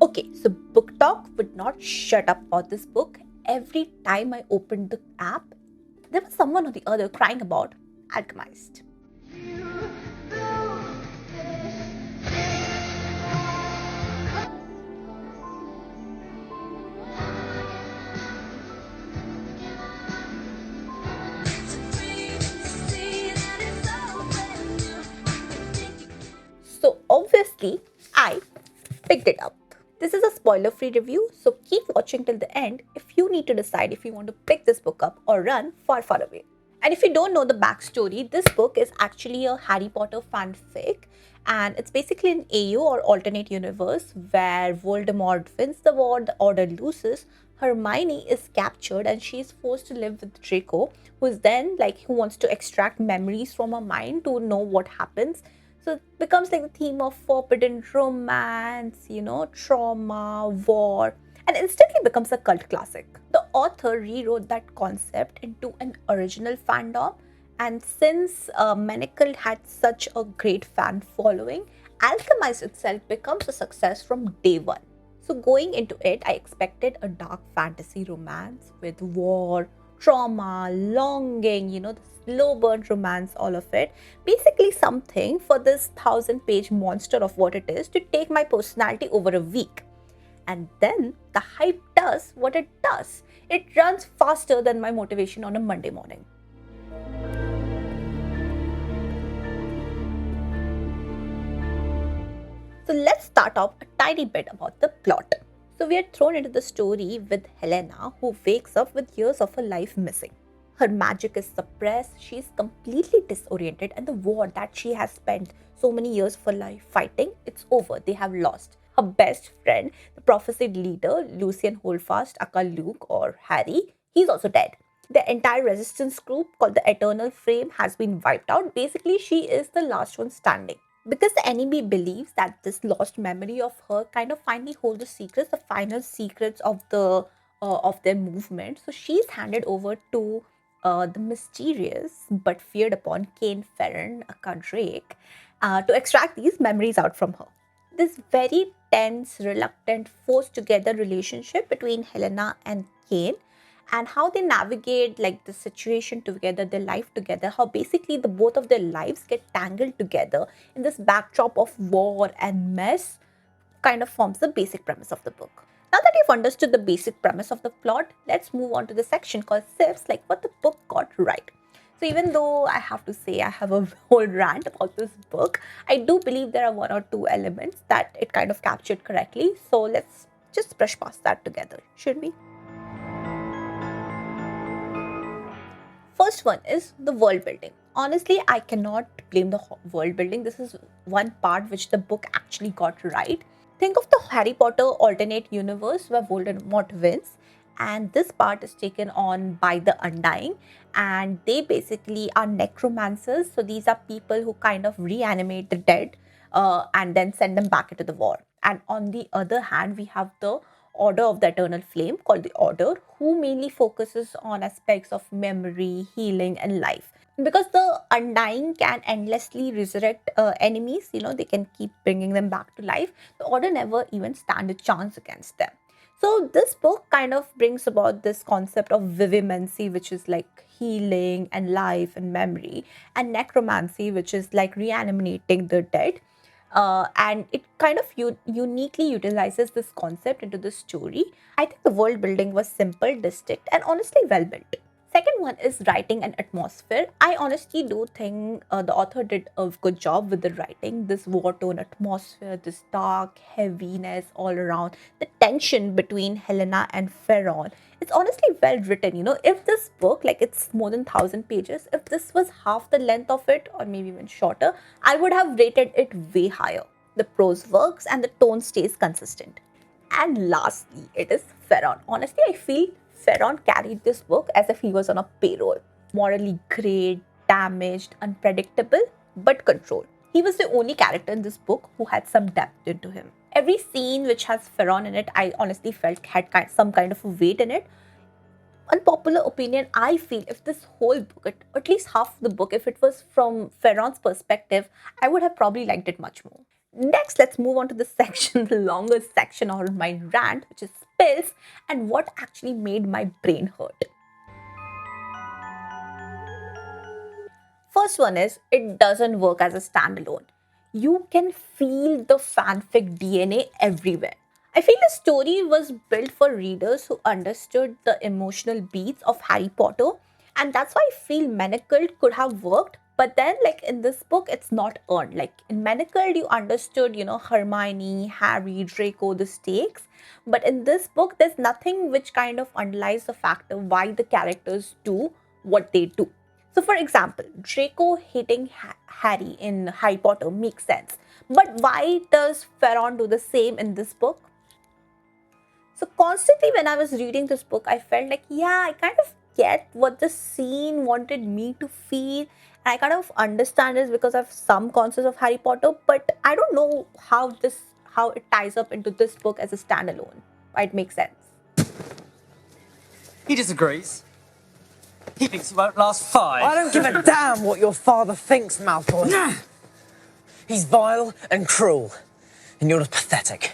Okay, so Book Talk would not shut up about this book. Every time I opened the app, there was someone or the other crying about Alchemist. So obviously, I picked it up. This is a spoiler free review, so keep watching till the end if you need to decide if you want to pick this book up or run far, far away. And if you don't know the backstory, this book is actually a Harry Potter fanfic, and it's basically an AU or alternate universe where Voldemort wins the war, the Order loses, Hermione is captured, and she is forced to live with Draco, who is then who wants to extract memories from her mind to know what happens. So it becomes like the theme of forbidden romance, trauma, war, and instantly becomes a cult classic. The author rewrote that concept into an original fandom, and since Manical had such a great fan following, Alchemist itself becomes a success from day one. So going into it, I expected a dark fantasy romance with war, trauma, longing, the slow burn romance, all of it. Basically, something for this 1,000-page monster of what it is to take my personality over a week. And then the hype does what it does. It runs faster than my motivation on a Monday morning. So let's start off a tiny bit about the plot. So we are thrown into the story with Helena, who wakes up with years of her life missing. Her magic is suppressed, she is completely disoriented, and the war that she has spent so many years of her life fighting, it's over, they have lost. Her best friend, the prophesied leader, Lucian Holdfast, aka Luke or Harry, he's also dead. The entire resistance group called the Eternal Frame has been wiped out. Basically, she is the last one standing. Because the enemy believes that this lost memory of her kind of finally holds the secrets, the final secrets of their movement. So she's handed over to the mysterious but feared upon Kane Ferren, aka Drake, to extract these memories out from her. This very tense, reluctant, forced together relationship between Helena and Kane, and how they navigate the situation together, their life together, how basically the both of their lives get tangled together in this backdrop of war and mess, kind of forms the basic premise of the book. Now that you've understood the basic premise of the plot, let's move on to the section called Sifs, like what the book got right. So even though I have to say I have a whole rant about this book, I do believe there are one or two elements that it kind of captured correctly. So let's just brush past that together, should we? First one is the world building. Honestly, I cannot blame the world building. This is one part which the book actually got right. Think of the Harry Potter alternate universe where Voldemort wins, and this part is taken on by the Undying, and they basically are necromancers. So these are people who kind of reanimate the dead and then send them back into the war. And on the other hand, we have the Order of the Eternal Flame, called the Order, who mainly focuses on aspects of memory, healing, and life. Because the Undying can endlessly resurrect enemies, they can keep bringing them back to life. The Order never even stand a chance against them. So this book kind of brings about this concept of vivimancy, which is like healing and life and memory, and necromancy, which is like reanimating the dead. And it kind of uniquely utilizes this concept into the story. I think the world building was simple, distinct, and honestly well built. Second one is writing and atmosphere. I honestly do think the author did a good job with the writing. This war tone atmosphere, this dark heaviness all around, the tension between Helena and Ferron. It's honestly well written. If this book, like it's more than 1,000 pages, if this was half the length of it or maybe even shorter, I would have rated it way higher. The prose works and the tone stays consistent. And lastly, it is Ferron. Honestly, I feel Ferron carried this book as if he was on a payroll. Morally great, damaged, unpredictable, but controlled. He was the only character in this book who had some depth into him. Every scene which has Ferron in it, I honestly felt had some kind of a weight in it. Unpopular opinion, I feel if this whole book, at least half the book, if it was from Ferron's perspective, I would have probably liked it much more. Next, let's move on to the section, the longest section of my rant, which is spills and what actually made my brain hurt. First one is it doesn't work as a standalone. You can feel the fanfic DNA everywhere. I feel the story was built for readers who understood the emotional beats of Harry Potter, and that's why I feel Manacled could have worked. But then, like in this book, it's not earned. Like in Manacled, you understood, Hermione, Harry, Draco, the stakes. But in this book, there's nothing which kind of underlies the fact of why the characters do what they do. So, for example, Draco hating Harry in Harry Potter makes sense. But why does Ferron do the same in this book? So, constantly when I was reading this book, I felt like, yeah, I kind of get what the scene wanted me to feel. And I kind of understand this because I have some concepts of Harry Potter, but I don't know how it ties up into this book as a standalone. Why it makes sense. He disagrees. He thinks he won't last 5. I don't give a damn what your father thinks, Malfoy. He's vile and cruel, and you're just pathetic.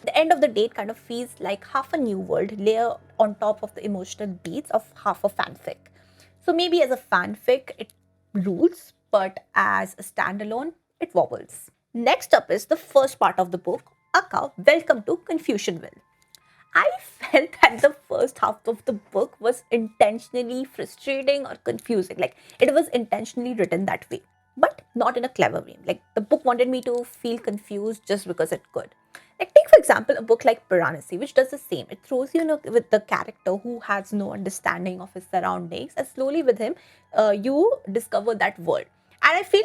The end of the day, it kind of feels like half a new world layer on top of the emotional beats of half a fanfic. So maybe as a fanfic, it rules, but as a standalone, it wobbles. Next up is the first part of the book, Akka, Welcome to Confusionville. I felt that the first half of the book was intentionally frustrating or confusing. Like it was intentionally written that way, but not in a clever way. Like the book wanted me to feel confused just because it could. Like take for example a book like Piranesi, which does the same. It throws you in with the character who has no understanding of his surroundings, and slowly with him, you discover that world. And I feel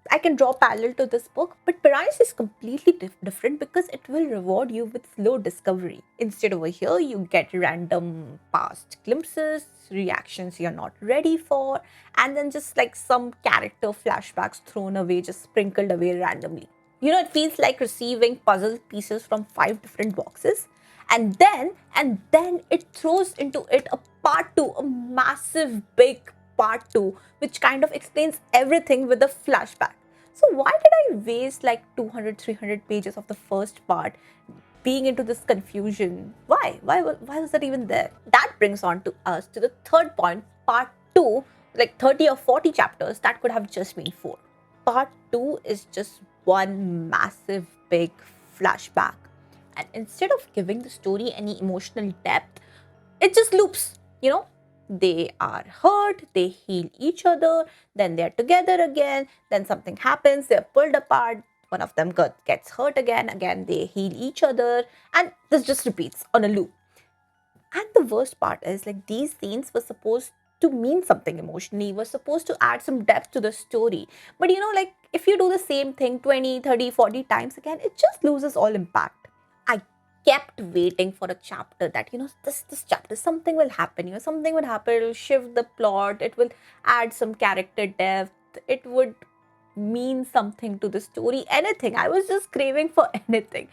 I can draw parallel to this book, but Piranesi is completely different because it will reward you with slow discovery. Instead, over here, you get random past glimpses, reactions you're not ready for, and then just like some character flashbacks thrown away, just sprinkled away randomly. It feels like receiving puzzle pieces from 5 different boxes, and then it throws into it a part two, a massive big part two, which kind of explains everything with a flashback. So why did I waste like 200, 300 pages of the first part being into this confusion? Why was that even there? That brings on to us to the third point, part two, like 30 or 40 chapters that could have just been 4. Part 2 is just one massive big flashback. And instead of giving the story any emotional depth, it just loops, They are hurt, they heal each other, then they're together again, then something happens, they're pulled apart, one of them gets hurt again they heal each other, and this just repeats on a loop. And the worst part is like these scenes were supposed to mean something emotionally, were supposed to add some depth to the story. But like if you do the same thing 20, 30, 40 times again, it just loses all impact. I kept waiting for a chapter that, this chapter, something will happen, something would happen, it will shift the plot, it will add some character depth, it would mean something to the story, anything. I was just craving for anything.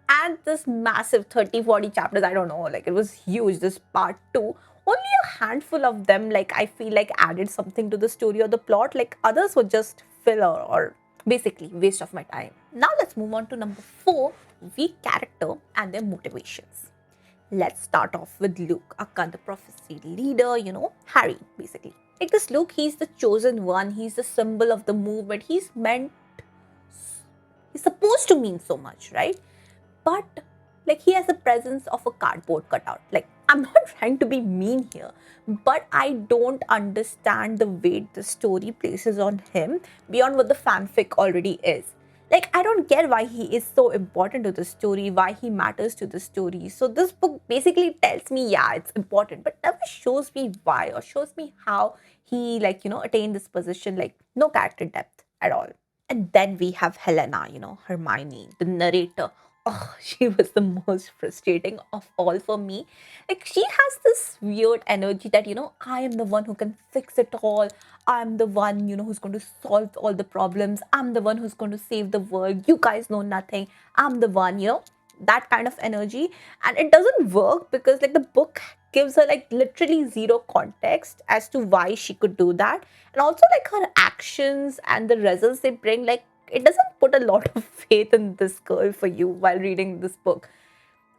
And this massive 30, 40 chapters, I don't know, like it was huge, this part 2. Only a handful of them, like I feel like added something to the story or the plot. Like others were just filler or basically waste of my time. Now let's move on to number 4, weak character and their motivations. Let's start off with Luke, Akka the prophecy leader, Harry, basically. Like this Luke, he's the chosen one, he's the symbol of the movement, he's supposed to mean so much, right? But like he has the presence of a cardboard cutout. Like I'm not trying to be mean here, but I don't understand the weight the story places on him beyond what the fanfic already is. Like I don't get why he is so important to the story, why he matters to the story. So this book basically tells me, yeah, it's important, but never shows me why or shows me how he attained this position. Like no character depth at all. And then we have Helena, Hermione, the narrator. Oh, she was the most frustrating of all for me. Like, she has this weird energy that, I am the one who can fix it all. I'm the one, who's going to solve all the problems. I'm the one who's going to save the world. You guys know nothing. I'm the one, that kind of energy. And it doesn't work because, like, the book gives her, like, literally zero context as to why she could do that. And also, like, her actions and the results they bring, like, it doesn't put a lot of faith in this girl for you while reading this book.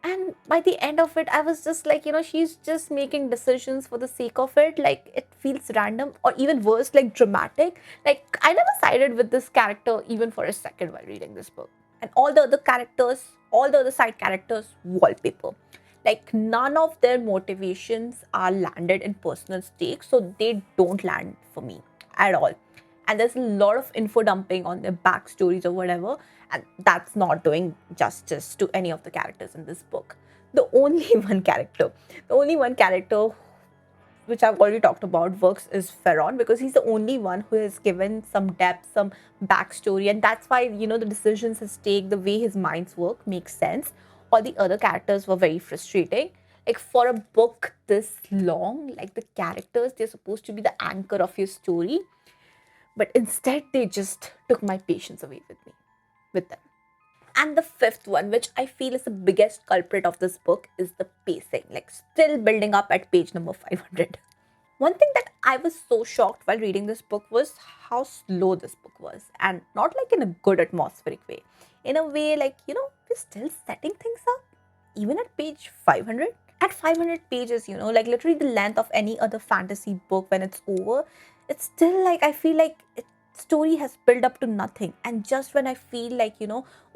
And by the end of it, I was just like, she's just making decisions for the sake of it. Like, it feels random, or even worse, like dramatic. Like, I never sided with this character even for a second while reading this book. And all the other characters, all the other side characters, wallpaper. Like, none of their motivations are landed in personal stakes, so they don't land for me at all. And there's a lot of info dumping on their backstories or whatever, and that's not doing justice to any of the characters in this book. The only one character which I've already talked about works is Ferron, because he's the only one who has given some depth, some backstory, and that's why the decisions his take, the way his minds work makes sense. All the other characters were very frustrating. Like, for a book this long, like, the characters, they're supposed to be the anchor of your story, but instead they just took my patience away with them. And the fifth one, which I feel is the biggest culprit of this book, is the pacing. Like, still building up at page number 500. One thing that I was so shocked while reading this book was how slow this book was. And not like in a good atmospheric way. In a way, like, we're still setting things up. Even at page 500. At 500 pages, like literally the length of any other fantasy book when it's over, it's still like, I feel like story has built up to nothing. And just when I feel like,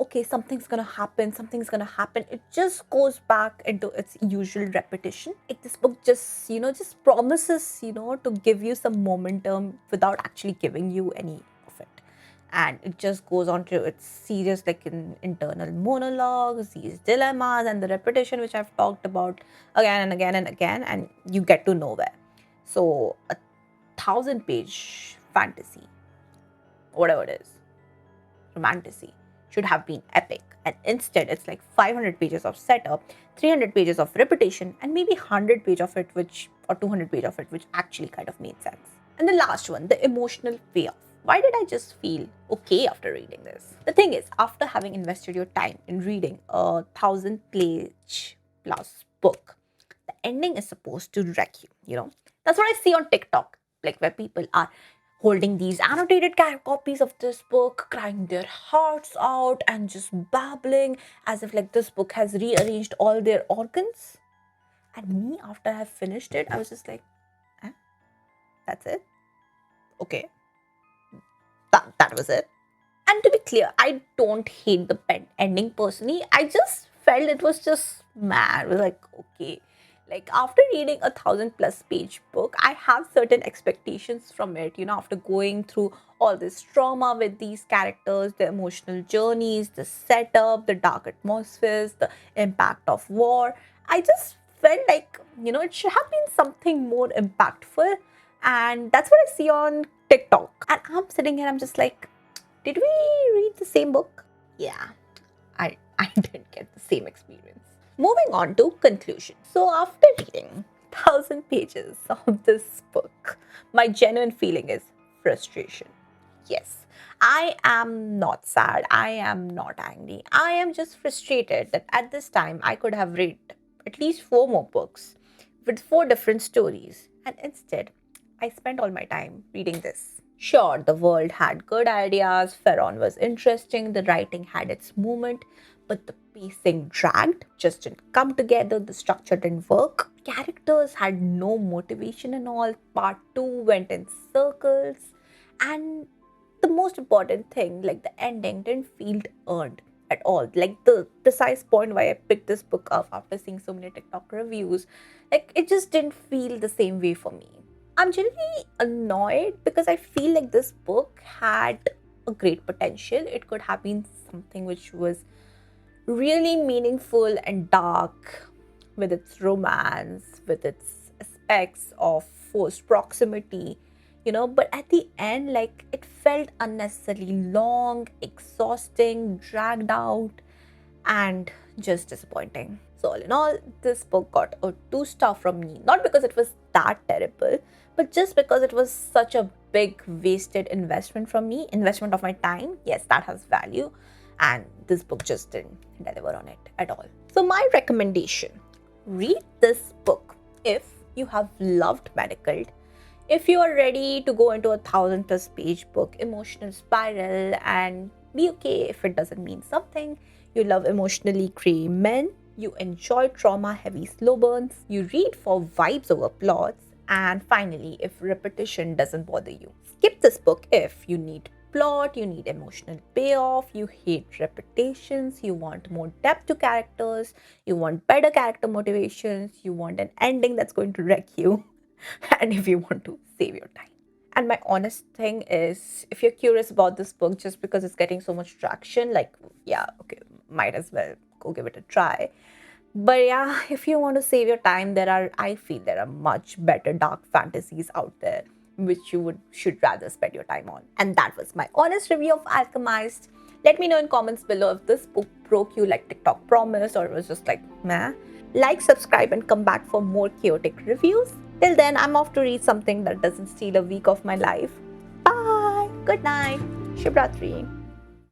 okay, something's gonna happen, it just goes back into its usual repetition. Like, this book just, just promises, to give you some momentum without actually giving you any of it. And it just goes on to its serious, like, internal monologues, these dilemmas, and the repetition, which I've talked about again and again and again, and you get to nowhere. So, a 1,000-page fantasy, whatever it is, romantasy, should have been epic. And instead, it's like 500 pages of setup, 300 pages of repetition, and maybe 100 pages of it, or 200 pages of it, which actually kind of made sense. And the last one, the emotional payoff. Why did I just feel okay after reading this? The thing is, after having invested your time in reading a 1,000-page plus book, the ending is supposed to wreck you, That's what I see on TikTok, like, where people are holding these annotated copies of this book, crying their hearts out and just babbling as if like this book has rearranged all their organs. And me, after I finished it, I was just like, that's it? Okay. That was it. And to be clear, I don't hate the ending personally. I just felt it was just mad. It was like, okay. Like, after reading a 1,000+ page book, I have certain expectations from it, after going through all this trauma with these characters, the emotional journeys, the setup, the dark atmospheres, the impact of war. I just felt like, it should have been something more impactful. And that's what I see on TikTok. And I'm sitting here, I'm just like, did we read the same book? Yeah, I didn't get the same experience. Moving on to conclusion. So, after reading 1,000 pages of this book, my genuine feeling is frustration. Yes, I am not sad. I am not angry. I am just frustrated that at this time I could have read at least 4 more books with 4 different stories. And instead, I spent all my time reading this. Sure, the world had good ideas, Ferron was interesting, the writing had its moment, but the pacing dragged, just didn't come together, the structure didn't work. Characters had no motivation and all. Part 2 went in circles. And the most important thing, like, the ending didn't feel earned at all. Like, the precise point why I picked this book up after seeing so many TikTok reviews, like, it just didn't feel the same way for me. I'm genuinely annoyed because I feel like this book had a great potential. It could have been something which was really meaningful and dark, with its romance, with its aspects of forced proximity, but at the end, like, it felt unnecessarily long, exhausting, dragged out, and just disappointing. So, all in all, this book got a 2-star from me, not because it was that terrible, but just because it was such a big wasted investment from me, investment of my time. Yes, that has value, and this book just didn't deliver on it at all. So, my recommendation, read this book if you have loved Medical, if you are ready to go into a 1,000+ page book, emotional spiral, and Be okay if it doesn't mean something. You love emotionally grey men. You enjoy trauma heavy slow burns. You read for vibes over plots. And finally, if repetition doesn't bother you. Skip this book if you need plot, you need emotional payoff, you hate repetitions, you want more depth to characters, you want better character motivations, you want an ending that's going to wreck you, and if you want to save your time. And my honest thing is, if you're curious about this book just because it's getting so much traction, like, yeah, okay, might as well go give it a try. But yeah, if you want to save your time, I feel there are much better dark fantasies out there which you should rather spend your time on. And that was my honest review of Alchemist. Let me know in comments below if this book broke you like TikTok promised or it was just like meh. Like, subscribe, and come back for more chaotic reviews. Till then, I'm off to read something that doesn't steal a week of my life. Bye. Good night. Shubhratri.